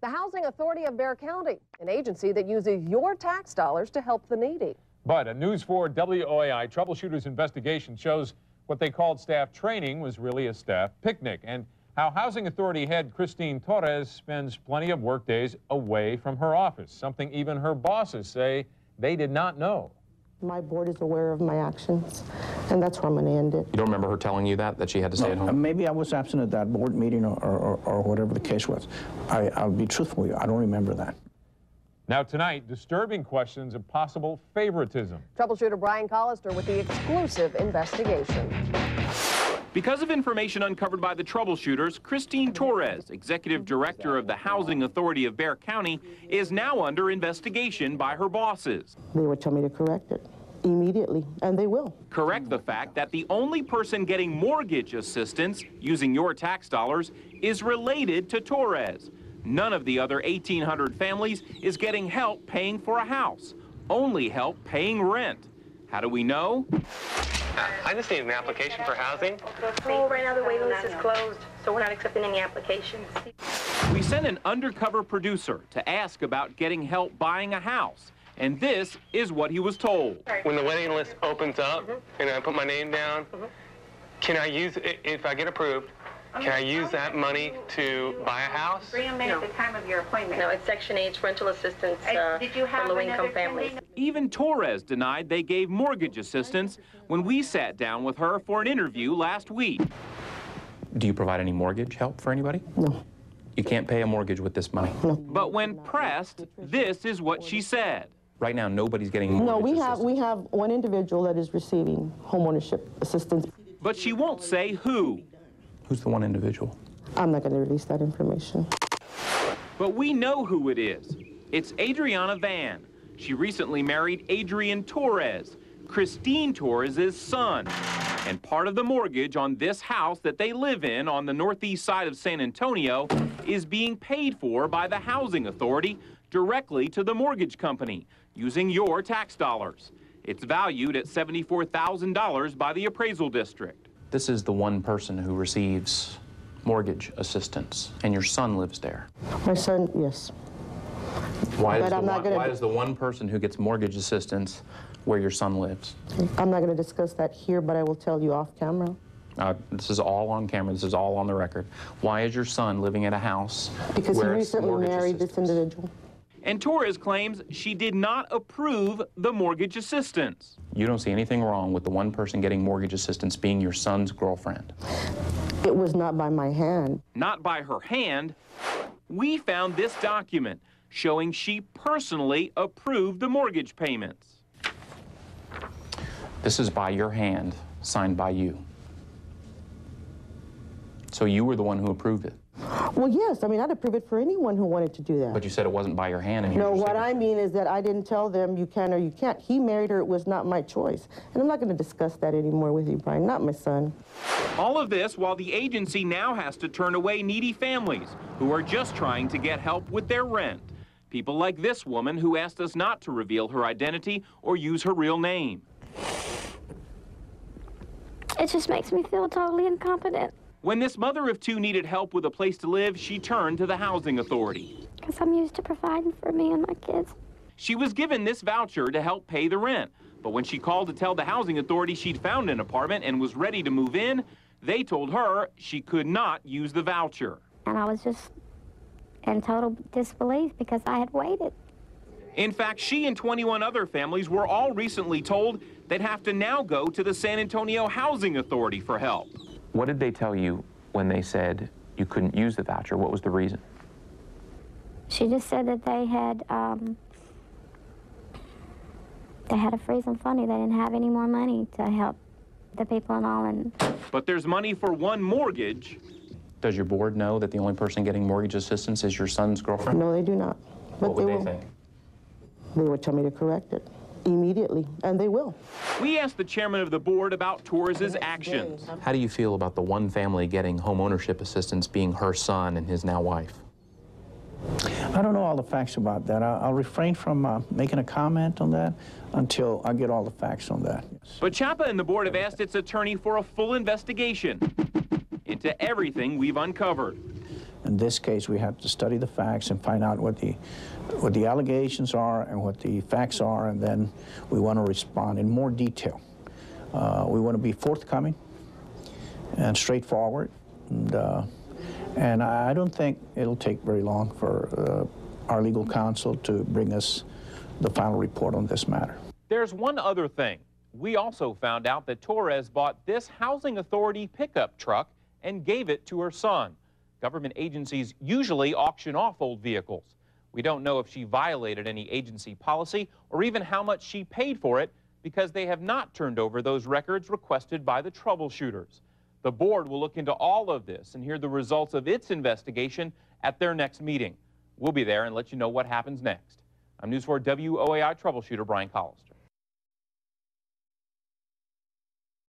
The Housing Authority of Bexar County, an agency that uses your tax dollars to help the needy. But a News 4 WOAI troubleshooters investigation shows what they called staff training was really a staff picnic, and how Housing Authority head Christine Torres spends plenty of work days away from her office, something even her bosses say they did not know. My board is aware of my actions, and that's where I'm going to end it. You don't remember her telling you that she had to stay at home? Maybe I was absent at that board meeting or whatever the case was. I'll be truthful with you. I don't remember that. Now tonight, disturbing questions of possible favoritism. Troubleshooter Brian Collister with the exclusive investigation. Because of information uncovered by the troubleshooters, Christine Torres, executive director of the Housing Authority of Bexar County, is now under investigation by her bosses. They would tell me to correct it immediately, and they will. Correct the fact that the only person getting mortgage assistance using your tax dollars is related to Torres. None of the other 1,800 families is getting help paying for a house, only help paying rent. How do we know? I just need an application for housing. Oh, right now the waiting list is closed, so we're not accepting any applications. We sent an undercover producer to ask about getting help buying a house, and this is what he was told. When the waiting list opens up and I put my name down, can I use, if I get approved, can I use that money to buy a house? Bring them in at the time of your appointment. No, it's Section 8 rental assistance for low-income families. Even Torres denied they gave mortgage assistance when we sat down with her for an interview last week. Do you provide any mortgage help for anybody? No. You can't pay a mortgage with this money? No. But when pressed, this is what she said. Right now, nobody's getting mortgage assistance. No, we have one individual that is receiving homeownership assistance. But she won't say who. Who's the one individual? I'm not going to release that information. But we know who it is. It's Adriana Van. She recently married Adrian Torres, Christine Torres' son. And part of the mortgage on this house that they live in on the northeast side of San Antonio is being paid for by the Housing Authority directly to the mortgage company using your tax dollars. It's valued at $74,000 by the appraisal district. This is the one person who receives mortgage assistance, and your son lives there. My son, yes. Why does the one person who gets mortgage assistance where your son lives? I'm not going to discuss that here, but I will tell you off camera. This is all on camera. This is all on the record. Why is your son living at a house because he where it's recently married this individual. And Torres claims she did not approve the mortgage assistance. You don't see anything wrong with the one person getting mortgage assistance being your son's girlfriend? It was not by my hand. Not by her hand. We found this document showing she personally approved the mortgage payments. This is by your hand, signed by you. So you were the one who approved it. Well, yes. I mean, I'd approve it for anyone who wanted to do that. But you said it wasn't by your hand. And no, what I mean is that I didn't tell them you can or you can't. He married her. It was not my choice. And I'm not going to discuss that anymore with you, Brian. Not my son. All of this while the agency now has to turn away needy families who are just trying to get help with their rent. People like this woman who asked us not to reveal her identity or use her real name. It just makes me feel totally incompetent. When this mother of two needed help with a place to live, she turned to the Housing Authority. Because I'm used to providing for me and my kids. She was given this voucher to help pay the rent. But when she called to tell the Housing Authority she'd found an apartment and was ready to move in, they told her she could not use the voucher. And I was just in total disbelief because I had waited. In fact, she and 21 other families were all recently told they'd have to now go to the San Antonio Housing Authority for help. What did they tell you when they said you couldn't use the voucher? What was the reason? She just said that they had a freeze and funny. They didn't have any more money to help the people and all. But there's money for one mortgage. Does your board know that the only person getting mortgage assistance is your son's girlfriend? No, they do not. But what would they think? They would tell me to correct it immediately, and they will. We asked the chairman of the board about Torres' actions. How do you feel about the one family getting home ownership assistance being her son and his now wife? I don't know all the facts about that. I'll refrain from making a comment on that until I get all the facts on that. Yes. But Chapa and the board have asked its attorney for a full investigation into everything we've uncovered. In this case, we have to study the facts and find out what the allegations are and what the facts are, and then we want to respond in more detail. We want to be forthcoming and straightforward, and I don't think it'll take very long for our legal counsel to bring us the final report on this matter. There's one other thing. We also found out that Torres bought this housing authority pickup truck and gave it to her son. Government agencies usually auction off old vehicles. We don't know if she violated any agency policy or even how much she paid for it, because they have not turned over those records requested by the troubleshooters. The board will look into all of this and hear the results of its investigation at their next meeting. We'll be there and let you know what happens next. I'm News 4 WOAI troubleshooter Brian Collister.